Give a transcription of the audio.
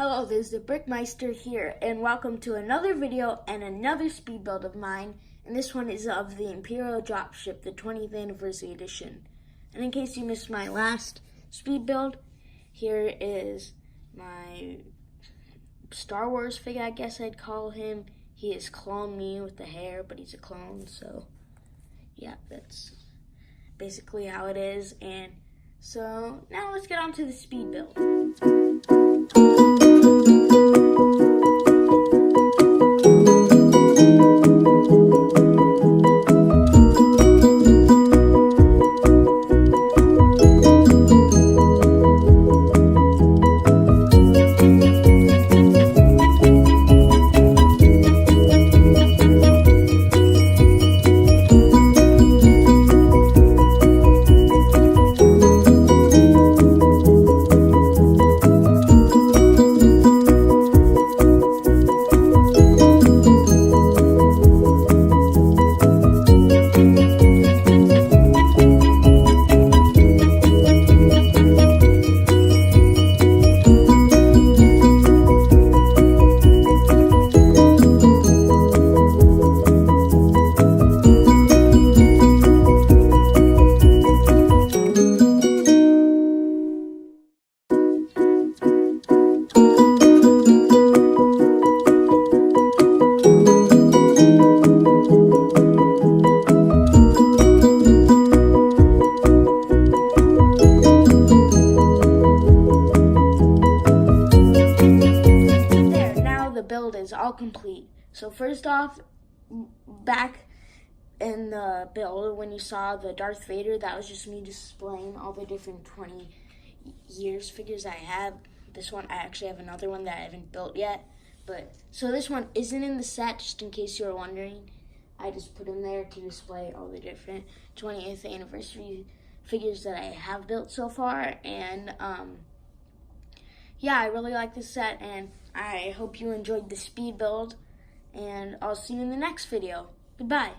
Hello, this is the BrickMeister here, and welcome to another video and another speed build of mine. And this one is of the Imperial Dropship, the 20th Anniversary Edition. And in case you missed my last speed build, here is my Star Wars figure, I guess I'd call him. He is clone me with the hair, but he's a clone, so yeah, that's basically how it is. And so now let's get on to the speed build. Build is all complete. So first off, back in the build when you saw the Darth Vader, that was just me displaying all the different 20 years figures I have. This one, I actually have another one that I haven't built yet, but so this one isn't in the set, just in case you were wondering. I just put in there to display all the different 20th anniversary figures that I have built so far. And yeah, I really like this set, and I hope you enjoyed the speed build, and I'll see you in the next video. Goodbye.